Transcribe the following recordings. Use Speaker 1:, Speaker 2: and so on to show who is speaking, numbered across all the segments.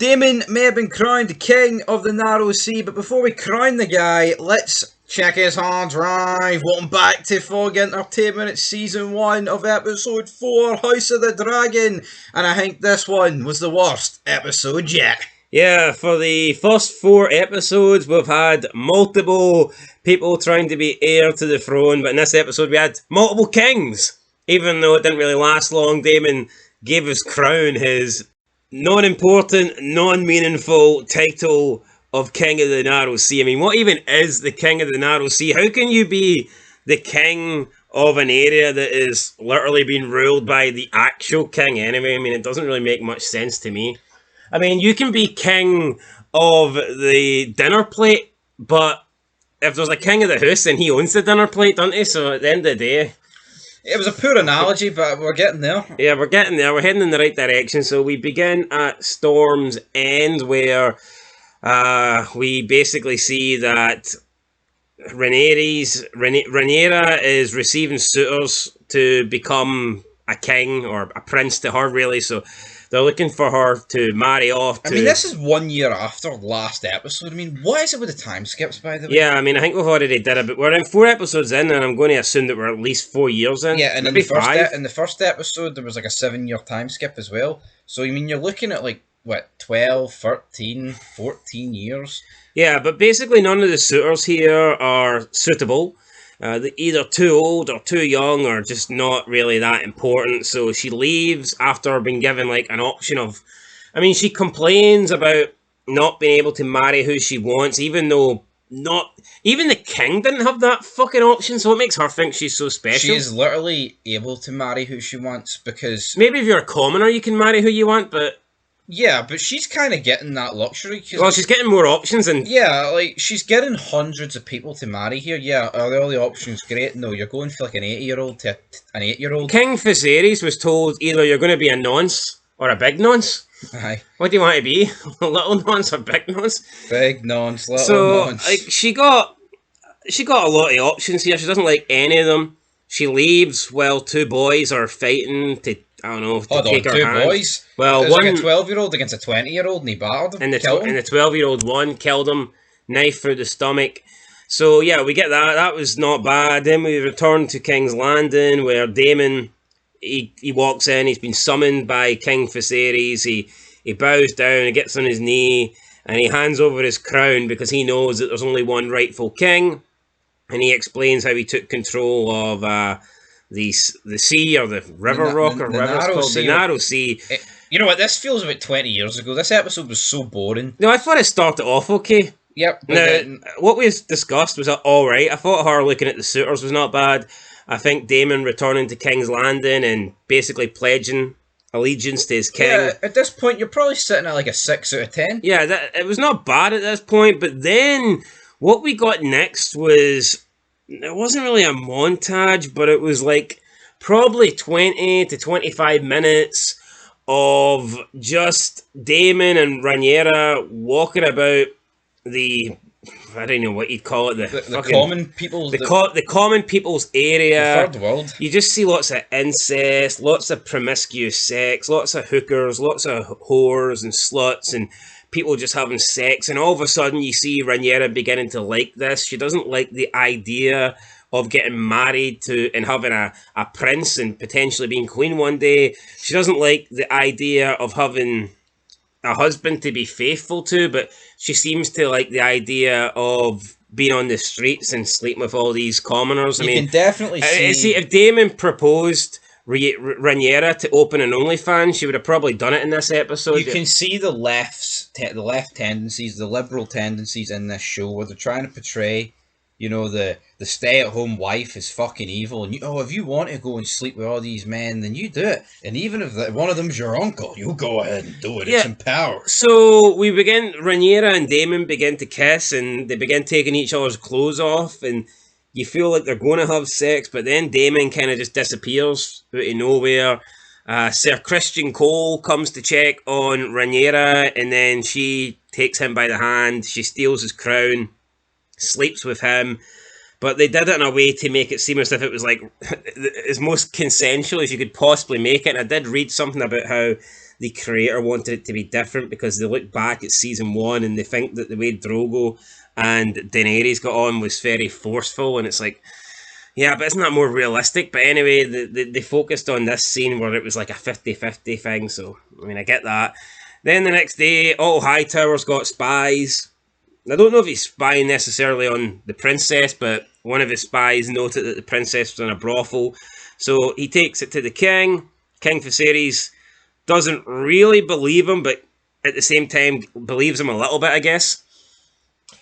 Speaker 1: Daemon may have been crowned king of the Narrow Sea, but before we crown the guy, let's check his hard drive. Welcome back to Fog Entertainment. It's season 1 of episode 4, House of the Dragon. And I think this one was the worst episode yet.
Speaker 2: Yeah, for the first 4 episodes, we've had multiple people trying to be heir to the throne, but in this episode we had multiple kings. Even though it didn't really last long, Daemon gave his crown his non-important, non-meaningful title of King of the Narrow Sea. I mean, what even is the King of the Narrow Sea? How can you be the king of an area that is literally being ruled by the actual king anyway? I mean, it doesn't really make much sense to me. I mean, you can be king of the dinner plate, but if there's a king of the house, then he owns the dinner plate, doesn't he? So at the end of the day...
Speaker 1: It was a poor analogy, but we're getting there.
Speaker 2: Yeah, we're getting there. We're heading in the right direction. So we begin at Storm's End, where we basically see that Rhaenyra is receiving suitors to become a king or a prince to her, really. So they're looking for her to marry off to...
Speaker 1: I mean, this is 1 year after last episode. I mean, what is it with the time skips, by the way?
Speaker 2: Yeah, I mean, I think we've already did it, but we're in 4 episodes in, and I'm going to assume that we're at least 4 years in.
Speaker 1: Yeah, and in
Speaker 2: maybe
Speaker 1: the first episode, there was like a 7-year time skip as well. So, I mean, you're looking at like, what, 12, 13, 14 years?
Speaker 2: Yeah, but basically none of the suitors here are suitable. They're either too old or too young or just not really that important. So she leaves after being given like an option of... I mean, she complains about not being able to marry who she wants, even though even the king didn't have that fucking option. So it makes her think she's so special.
Speaker 1: She is literally able to marry who she wants because...
Speaker 2: Maybe if you're a commoner, you can marry who you want, but...
Speaker 1: Yeah, but she's kind of getting that luxury.
Speaker 2: Well, she's getting more options and...
Speaker 1: Yeah, like, she's getting hundreds of people to marry here. Yeah, are all the options great? No, you're going for like an 80-year-old to an 8-year-old.
Speaker 2: King Viserys was told either you're going to be a nonce or a big nonce.
Speaker 1: Aye.
Speaker 2: What do you want to be? A little nonce or big nonce?
Speaker 1: Big nonce, little nonce.
Speaker 2: So, like, she got a lot of options here. She doesn't like any of them. She leaves while 2 boys are fighting to... I don't know, to take her hand.
Speaker 1: 2 boys?
Speaker 2: Well,
Speaker 1: there's
Speaker 2: one...
Speaker 1: like a 12-year-old against a 20-year-old and he battered him,
Speaker 2: and the 12-year-old won, killed him, knife through the stomach. So, yeah, we get that. That was not bad. Then we return to King's Landing, where Daemon, he walks in. He's been summoned by King Viserys. He bows down, he gets on his knee, and he hands over his crown because he knows that there's only one rightful king. And he explains how he took control of... the sea or the river rock or whatever it's called, the Narrow Sea.
Speaker 1: You know what, this feels about 20 years ago. This episode was so boring.
Speaker 2: No, I thought it started off okay.
Speaker 1: Yep.
Speaker 2: Now, what we discussed was alright. I thought her looking at the suitors was not bad. I think Daemon returning to King's Landing and basically pledging allegiance to his king.
Speaker 1: Yeah, at this point, you're probably sitting at like a 6 out of 10.
Speaker 2: Yeah, it was not bad at this point, but then what we got next was... It wasn't really a montage, but it was like probably 20 to 25 minutes of just Daemon and Rhaenyra walking about the... I don't know what you'd call it.
Speaker 1: The common people...
Speaker 2: The common people's area.
Speaker 1: The third world.
Speaker 2: You just see lots of incest, lots of promiscuous sex, lots of hookers, lots of whores and sluts and... people just having sex, and all of a sudden you see Rhaenyra beginning to like this. She doesn't like the idea of getting married to and having a prince and potentially being queen one day. She doesn't like the idea of having a husband to be faithful to, but she seems to like the idea of being on the streets and sleeping with all these commoners.
Speaker 1: You can definitely see...
Speaker 2: if Daemon proposed Rhaenyra to open an OnlyFans, she would have probably done it in this episode.
Speaker 1: You can see the left tendencies, the liberal tendencies in this show, where they're trying to portray, you know, the stay-at-home wife is fucking evil, and if you want to go and sleep with all these men, then you do it. And even if one of them's your uncle, you go ahead and do it. Yeah. It's empowered.
Speaker 2: So Rhaenyra and Daemon begin to kiss, and they begin taking each other's clothes off, and you feel like they're going to have sex, but then Daemon kind of just disappears out of nowhere. Sir Christian Cole comes to check on Rhaenyra, and then she takes him by the hand. She steals his crown, sleeps with him, but they did it in a way to make it seem as if it was like as most consensual as you could possibly make it. And I did read something about how the creator wanted it to be different because they look back at season 1 and they think that the way Drogo and Daenerys got on was very forceful, and it's like, yeah, but isn't that more realistic? But anyway, they focused on this scene where it was like a 50-50 thing, so, I mean, I get that. Then the next day, Otto Hightower's got spies. I don't know if he's spying necessarily on the princess, but one of his spies noted that the princess was in a brothel. So he takes it to the king. King Viserys doesn't really believe him, but at the same time believes him a little bit, I guess.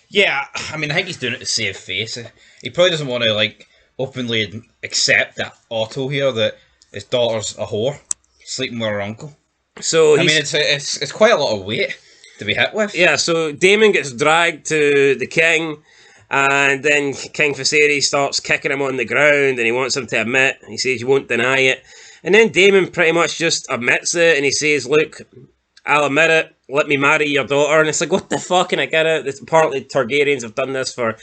Speaker 1: Yeah, I mean, I think he's doing it to save face. He probably doesn't want to, like, openly accept that Otto here, that his daughter's a whore, sleeping with her uncle.
Speaker 2: So
Speaker 1: I mean, it's quite a lot of weight to be hit with.
Speaker 2: Yeah, so Daemon gets dragged to the king, and then King Viserys starts kicking him on the ground, and he wants him to admit. He says he won't deny it. And then Daemon pretty much just admits it, and he says, look, I'll admit it, let me marry your daughter. And it's like, what the fuck? And I get it, it's partly Targaryens have done this for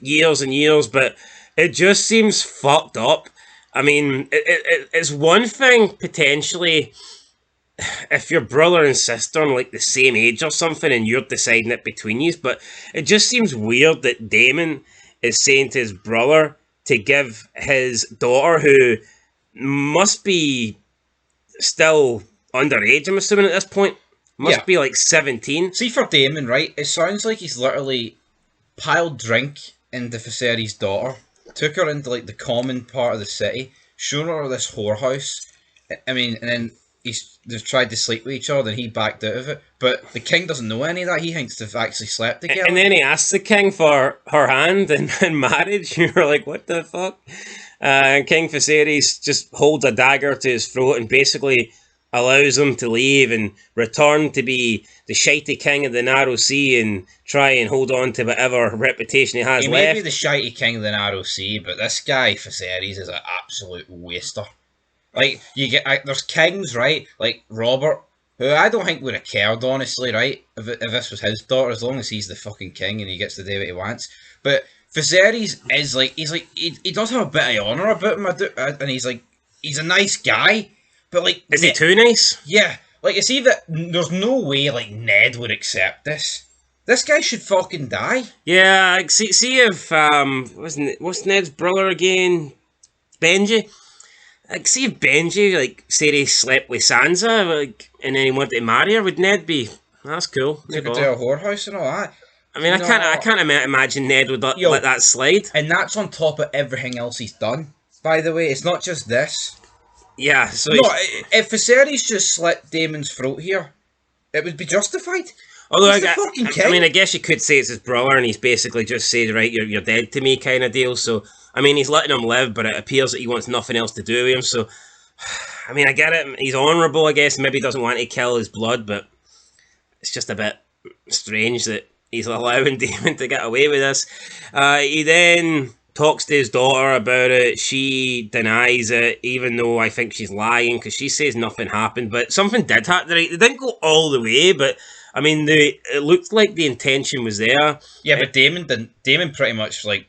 Speaker 2: years and years, but it just seems fucked up. I mean, it's one thing, potentially, if your brother and sister are like the same age or something and you're deciding it between you, but it just seems weird that Daemon is saying to his brother to give his daughter, who must be still underage, I'm assuming at this point, must be like 17.
Speaker 1: See, for Daemon, right, it sounds like he's literally piled drink into Viserys' daughter, took her into like the common part of the city, shown her this whorehouse. I mean, and then they've tried to sleep with each other, and he backed out of it. But the king doesn't know any of that. He thinks they've actually slept together.
Speaker 2: And then he asks the king for her hand in marriage. You're like, what the fuck? And King Viserys just holds a dagger to his throat and basically allows him to leave and return to be the shitey king of the Narrow Sea and try and hold on to whatever reputation he has
Speaker 1: left. He may be the shitey king of the Narrow Sea, but this guy, Viserys, is an absolute waster. Like, you get, there's kings, right? Like Robert, who I don't think would have cared, honestly, right? If this was his daughter, as long as he's the fucking king and he gets to do what he wants. But Viserys is like, he does have a bit of honour about him, and he's like, he's a nice guy, but like...
Speaker 2: Is he too nice?
Speaker 1: Yeah. Like, you see that there's no way, like, Ned would accept this. This guy should fucking die.
Speaker 2: Yeah, see if, what's Ned's brother again? Benji? Like, see if Benji, like, say he slept with Sansa, like, and then he wanted to marry her, would Ned be... That's cool.
Speaker 1: They could do a whorehouse and all that.
Speaker 2: I mean, I can't imagine Ned would let that slide.
Speaker 1: And that's on top of everything else he's done, by the way. It's not just this.
Speaker 2: Yeah, so...
Speaker 1: No, if Viserys just slit Daemon's throat here, it would be justified.
Speaker 2: Although, I mean, I guess you could say it's his brother, and he's basically just said, right, you're dead to me kind of deal, so... I mean, he's letting him live, but it appears that he wants nothing else to do with him, so... I mean, I get it. He's honourable, I guess. Maybe he doesn't want to kill his blood, but... It's just a bit strange that he's allowing Daemon to get away with this. He then talks to his daughter about it. She denies it, even though I think she's lying, because she says nothing happened, but something did happen. They didn't go all the way, but... I mean, it looked like the intention was there.
Speaker 1: Yeah, but Daemon didn't. Daemon pretty much, like...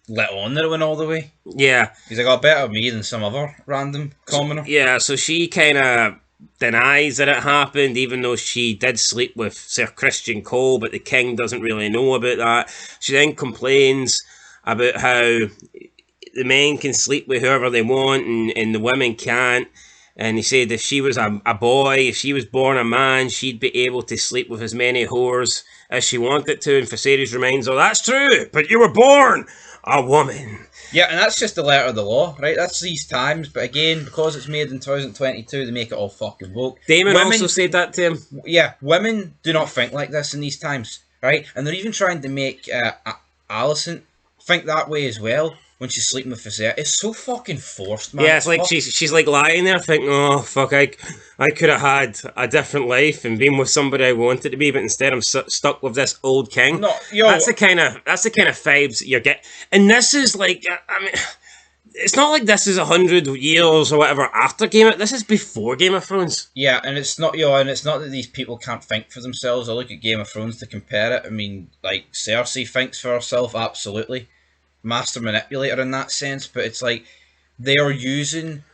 Speaker 1: let on that it went all the way.
Speaker 2: Yeah.
Speaker 1: He's like, better me than some other random commoner.
Speaker 2: Yeah, so she kind of denies that it happened, even though she did sleep with Sir Christian Cole, but the king doesn't really know about that. She then complains about how the men can sleep with whoever they want and the women can't. And he said if she was a boy, if she was born a man, she'd be able to sleep with as many whores as she wanted to. And Viserys reminds her, that's true, but you were born a woman.
Speaker 1: Yeah, and that's just the letter of the law, right? That's these times, but again, because it's made in 2022, they make it all fucking woke.
Speaker 2: Daemon also said that to him.
Speaker 1: Yeah, women do not think like this in these times, right? And they're even trying to make Alicent think that way as well when she's sleeping with Viserys. It's so fucking forced, man.
Speaker 2: Yeah, it's like she's like lying there thinking, oh, fuck, I could have had a different life and been with somebody I wanted to be, but instead I'm stuck with this old king.
Speaker 1: No,
Speaker 2: that's the kind of vibes you get. And this is like, I mean, it's not like this is 100 years or whatever after Game of... This is before Game of Thrones.
Speaker 1: Yeah, and it's not, and it's not that these people can't think for themselves. I look at Game of Thrones to compare it. I mean, like, Cersei thinks for herself, absolutely. Master manipulator in that sense, but it's like they are using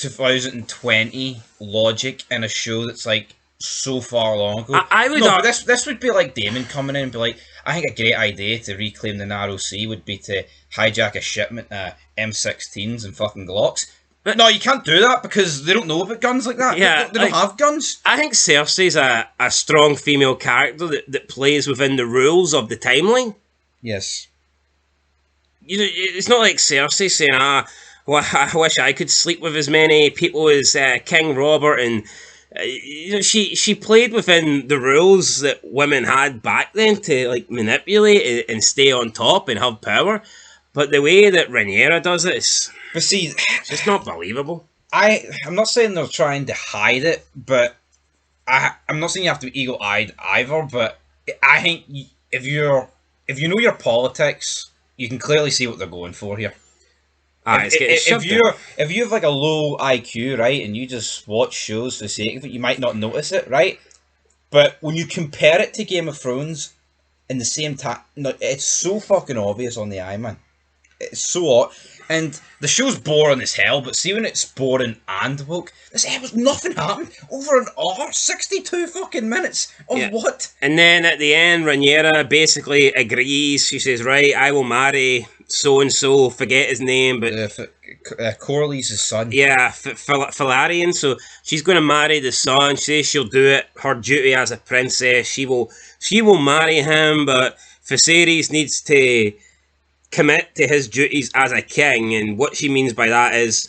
Speaker 1: 2020 logic in a show that's like so far long ago.
Speaker 2: I would
Speaker 1: no, but this would be like Daemon coming in and be like, I think a great idea to reclaim the Narrow Sea would be to hijack a shipment of M16s and fucking Glocks. But no, you can't do that because they don't know about guns like that.
Speaker 2: Yeah,
Speaker 1: they don't have guns.
Speaker 2: I think Cersei's a strong female character that plays within the rules of the timeline.
Speaker 1: Yes.
Speaker 2: You know, it's not like Cersei saying, well, I wish I could sleep with as many people as King Robert, and you know, she played within the rules that women had back then to like manipulate and stay on top and have power. But the way that Rhaenyra does it is,
Speaker 1: but see,
Speaker 2: it's just not believable.
Speaker 1: I'm not saying they're trying to hide it, but I'm not saying you have to be eagle-eyed either. But I think if you know your politics, you can clearly see what they're going for here. If you have like a low IQ, right, and you just watch shows for the sake of it, you might not notice it, right? But when you compare it to Game of Thrones, in the same time, it's so fucking obvious on the eye, man. It's so and the show's boring as hell. But see when it's boring and woke, nothing happened over an hour, 62 fucking minutes of what?
Speaker 2: And then at the end, Rhaenyra basically agrees. She says, "Right, I will marry so and so. Forget his name, but
Speaker 1: Corley's his son."
Speaker 2: Yeah, Valerian. So she's going to marry the son. She says she'll do it. Her duty as a princess. She will marry him, but Viserys needs to commit to his duties as a king. And what she means by that is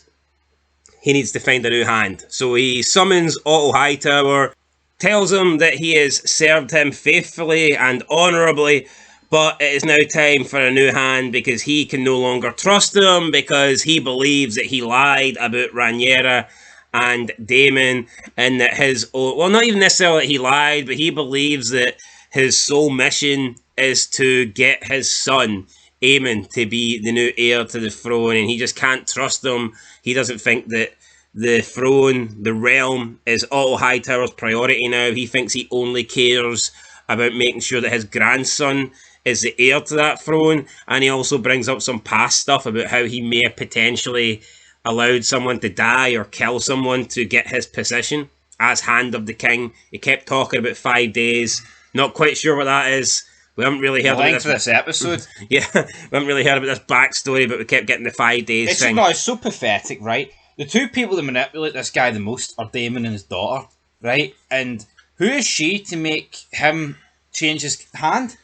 Speaker 2: he needs to find a new hand. So he summons Otto Hightower, tells him that he has served him faithfully and honourably, but it is now time for a new hand because he can no longer trust him because he believes that he lied about Rhaenyra and Daemon, and that not even necessarily that he lied, but he believes that his sole mission is to get his son, Aemon, to be the new heir to the throne, and he just can't trust him. He doesn't think that the throne, the realm, is Otto Hightower's priority now. He thinks he only cares about making sure that his grandson is the heir to that throne, and he also brings up some past stuff about how he may have potentially allowed someone to die or kill someone to get his position as Hand of the King. He kept talking about 5 days. Not quite sure what that is. We haven't really heard about
Speaker 1: this episode.
Speaker 2: Yeah, we haven't really heard about this backstory, but we kept getting the 5 days thing.
Speaker 1: It's so pathetic, right? The two people that manipulate this guy the most are Daemon and his daughter, right? And who is she to make him change his hand?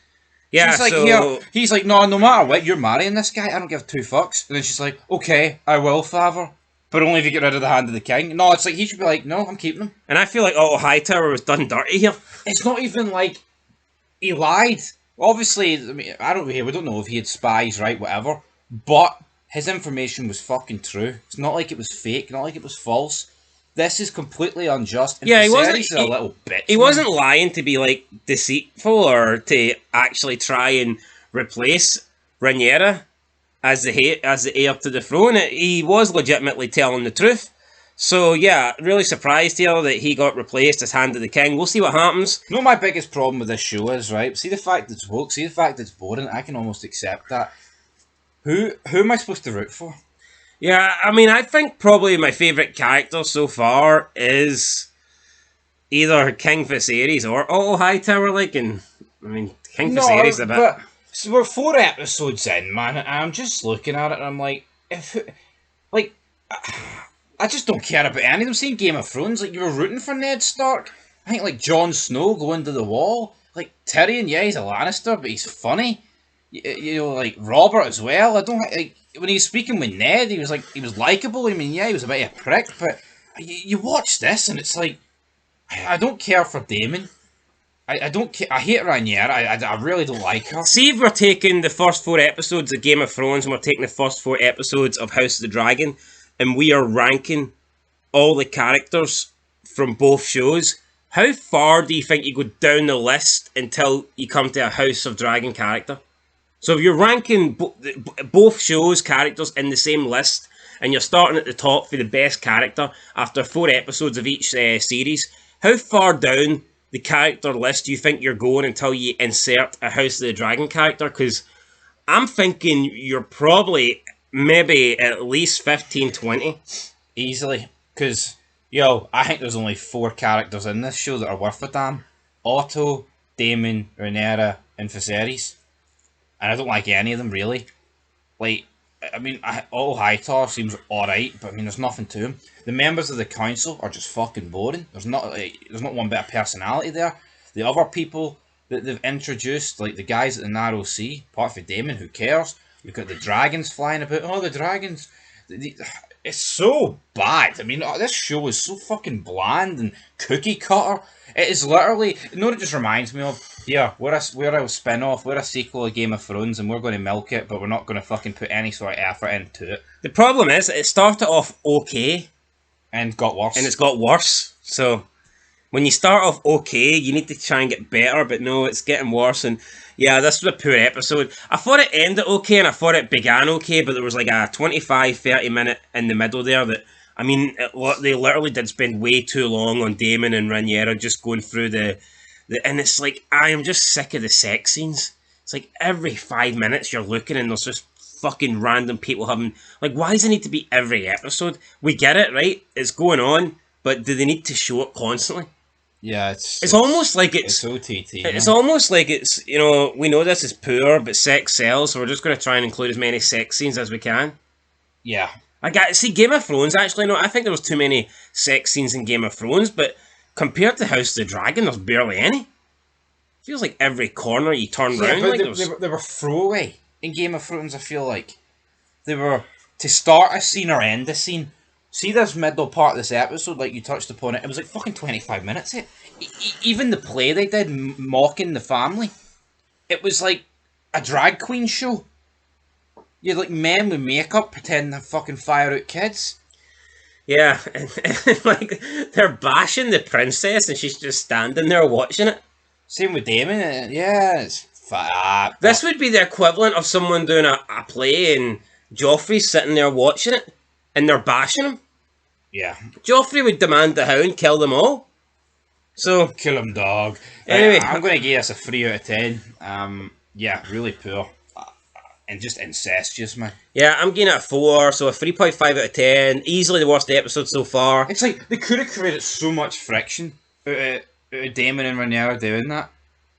Speaker 2: Yeah,
Speaker 1: she's like, he's like, no matter what, you're marrying this guy, I don't give two fucks. And then she's like, okay, I will, father, but only if you get rid of the Hand of the King. No, it's like, he should be like, no, I'm keeping him.
Speaker 2: And I feel like Otto Hightower was done dirty here.
Speaker 1: It's not even like he lied. Obviously, I mean, we don't know if he had spies, right, whatever, but his information was fucking true. It's not like it was fake, not like it was false. This is completely unjust. And
Speaker 2: he wasn't.
Speaker 1: He's a little bitch.
Speaker 2: He wasn't lying to be like deceitful or to actually try and replace Rhaenyra as the heir to the throne. He was legitimately telling the truth. So yeah, really surprised here that he got replaced as Hand of the King. We'll see what happens.
Speaker 1: You know, my biggest problem with this show is, right? See the fact it's woke. See the fact it's boring. I can almost accept that. Who am I supposed to root for?
Speaker 2: Yeah, I mean, I think probably my favourite character so far is either King Viserys or Otto Hightower. King Viserys a bit.
Speaker 1: But so we're 4 episodes in, man, and I'm just looking at it and I'm like, I just don't care about any of them. Seeing Game of Thrones, like, you were rooting for Ned Stark. I think, like, Jon Snow going to the wall. Like, Tyrion, yeah, he's a Lannister, but he's funny. You know, like, Robert as well. I don't, like, when he was speaking with Ned, he was likeable. I mean, yeah, he was a bit of a prick, but you watch this and it's like, I don't care for Daemon. I don't care. I hate Rhaenyra. I really don't like her.
Speaker 2: See if we're taking the first 4 episodes of Game of Thrones and we're taking the first 4 episodes of House of the Dragon, and we are ranking all the characters from both shows. How far do you think you go down the list until you come to a House of Dragon character? So if you're ranking both shows' characters in the same list, and you're starting at the top for the best character after 4 episodes of each series, how far down the character list do you think you're going until you insert a House of the Dragon character? Because I'm thinking you're probably maybe at least 15, 20.
Speaker 1: Easily. Because, I think there's only 4 characters in this show that are worth a damn. Otto, Daemon, Rhaenyra, and Viserys. And I don't like any of them, really. Like, I mean, Otto Hightower seems alright, but I mean, there's nothing to him. The members of the council are just fucking boring. There's not one bit of personality there. The other people that they've introduced, like the guys at the Narrow Sea, apart from Daemon, who cares? You've got the dragons flying about. Oh, the dragons. It's so bad. I mean, this show is so fucking bland and cookie cutter. It is literally, you know what it just reminds me of? Yeah, we're a spin-off, we're a sequel of Game of Thrones, and we're going to milk it, but we're not going to fucking put any sort of effort into it.
Speaker 2: The problem is, it started off okay.
Speaker 1: And got worse.
Speaker 2: And it's got worse. So, when you start off okay, you need to try and get better, but no, it's getting worse. And yeah, this was a poor episode. I thought it ended okay, and I thought it began okay, but there was like a 25-30 minute in the middle there that, I mean, they literally did spend way too long on Daemon and Rhaenyra just going through and it's like, I am just sick of the sex scenes. It's like every 5 minutes you're looking and there's just fucking random people having, like, why does it need to be every episode? We get it, right? It's going on, but do they need to show it constantly?
Speaker 1: Yeah,
Speaker 2: it's almost like it's
Speaker 1: OTT.
Speaker 2: It's almost like it's, we know this is poor, but sex sells, so we're just going to try and include as many sex scenes as we can.
Speaker 1: Yeah.
Speaker 2: See, Game of Thrones, actually, no, I think there was too many sex scenes in Game of Thrones, but compared to House of the Dragon, there's barely any. Feels like every corner you turn around.
Speaker 1: But they were throwaway in Game of Thrones, I feel like. They were to start a scene or end a scene. See this middle part of this episode, like you touched upon it, it was like fucking 25 minutes. Even the play they did, mocking the family, it was like a drag queen show. You had like men with makeup pretending to fucking fire out kids.
Speaker 2: Yeah, and like they're bashing the princess and she's just standing there watching it.
Speaker 1: Same with Daemon, yeah, it's fat.
Speaker 2: This would be the equivalent of someone doing a play and Joffrey's sitting there watching it and they're bashing him.
Speaker 1: Yeah.
Speaker 2: Joffrey would demand the Hound kill them all. So
Speaker 1: kill him, dog.
Speaker 2: Anyway,
Speaker 1: I'm going to give this a 3 out of 10. Yeah, really poor. And just incestuous, man.
Speaker 2: Yeah, I'm giving it a 4, so a 3.5 out of 10. Easily the worst episode so far.
Speaker 1: It's like, they could have created so much friction out of Daemon and Rhaenyra doing that.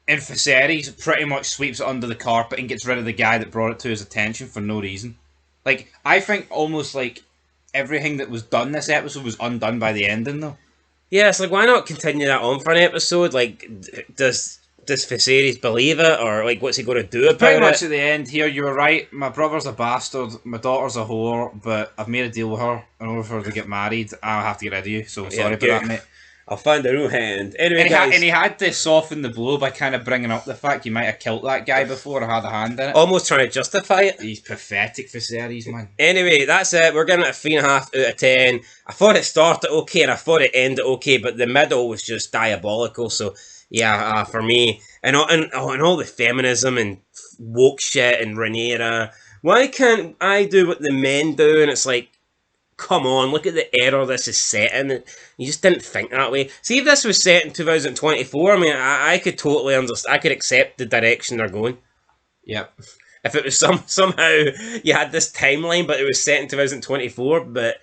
Speaker 1: And Viserys pretty much sweeps it under the carpet and gets rid of the guy that brought it to his attention for no reason. Like, I think almost like everything that was done this episode was undone by the ending, though.
Speaker 2: Yeah, it's like, why not continue that on for an episode? Like, does Viserys believe it, or like, what's he going to do about it?
Speaker 1: Pretty much at the end here, you were right. My brother's a bastard, my daughter's a whore, but I've made a deal with her in order for her to get married. I'll have to get rid of you, so sorry about that, mate.
Speaker 2: I'll find a new hand. Anyway,
Speaker 1: and he had to soften the blow by kind of bringing up the fact you might have killed that guy before or had a hand in it.
Speaker 2: Almost trying to justify it.
Speaker 1: He's pathetic, Viserys, man.
Speaker 2: Anyway, that's it. We're giving it a 3.5 out of 10. I thought it started okay and I thought it ended okay, but the middle was just diabolical. So yeah, for me, and all the feminism and woke shit and Rhaenyra. Why can't I do what the men do? And it's like, come on, look at the error this is set in. You just didn't think that way. See, if this was set in 2024, I mean, I could totally understand. I could accept the direction they're going.
Speaker 1: Yep.
Speaker 2: If it was somehow you had this timeline, but it was set in 2024, but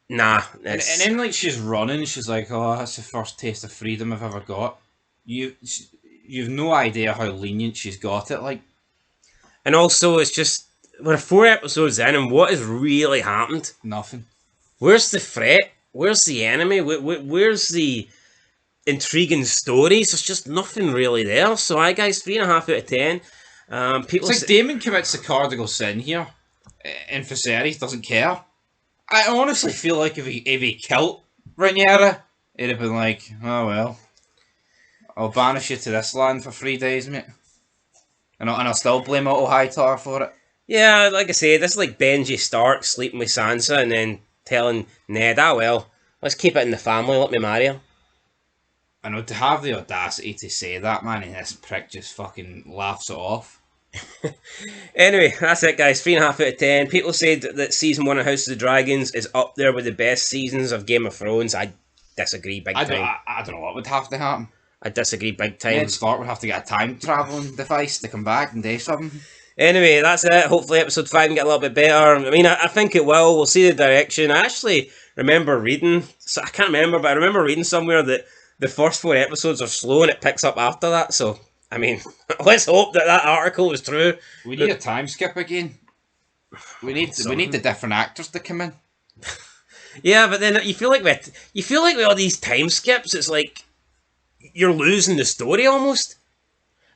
Speaker 2: nah.
Speaker 1: And then, like, she's running, she's like, oh, that's the first taste of freedom I've ever got. You've no idea how lenient she's got it, like.
Speaker 2: And also, it's just, we're 4 episodes in, and what has really happened?
Speaker 1: Nothing.
Speaker 2: Where's the threat? Where's the enemy? Where's the intriguing stories? There's just nothing really there. So, guys, 3.5 out of 10. People
Speaker 1: it's like Daemon commits the cardinal sin here, and Viserys doesn't care. I honestly feel like if he killed Rhaenyra, it'd have been like, oh well, I'll banish you to this land for 3 days, mate. And I'll still blame Otto Hightower for it.
Speaker 2: Yeah, like I say, this is like Benji Stark sleeping with Sansa and then telling Ned, well, let's keep it in the family, let me marry her.
Speaker 1: I know, to have the audacity to say that, man, and this prick just fucking laughs it off.
Speaker 2: Anyway, that's it, guys. 3.5 out of 10. People said that Season 1 of House of the Dragons is up there with the best seasons of Game of Thrones. I disagree big time.
Speaker 1: I don't know what would have to happen.
Speaker 2: I disagree big time.
Speaker 1: Ned Stark would have to get a time-travelling device to come back and do something.
Speaker 2: Anyway, that's it. Hopefully episode 5 can get a little bit better. I mean, I think it will. We'll see the direction. I actually remember reading. So I can't remember, but I remember reading somewhere that the first 4 episodes are slow and it picks up after that. So I mean, let's hope that article is true.
Speaker 1: We need a time skip again. We need the different actors to come in.
Speaker 2: Yeah, but then you feel like with all these time skips, it's like you're losing the story almost.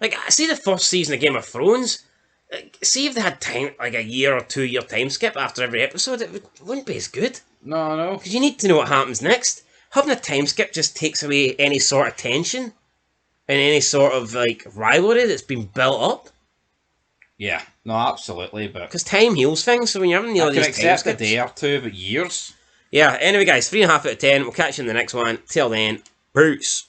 Speaker 2: Like, see the first season of Game of Thrones. Like, see if they had time, like a year or 2 year time skip after every episode, it wouldn't be as good.
Speaker 1: No.
Speaker 2: Because you need to know what happens next. Having a time skip just takes away any sort of tension and any sort of like rivalry that's been built up.
Speaker 1: Yeah, no, absolutely. But
Speaker 2: because time heals things, so when you're having
Speaker 1: I
Speaker 2: these
Speaker 1: can
Speaker 2: time
Speaker 1: accept
Speaker 2: skips,
Speaker 1: a day or two, but years.
Speaker 2: Yeah. Anyway, guys, 3.5 out of 10. We'll catch you in the next one. Till then, peace.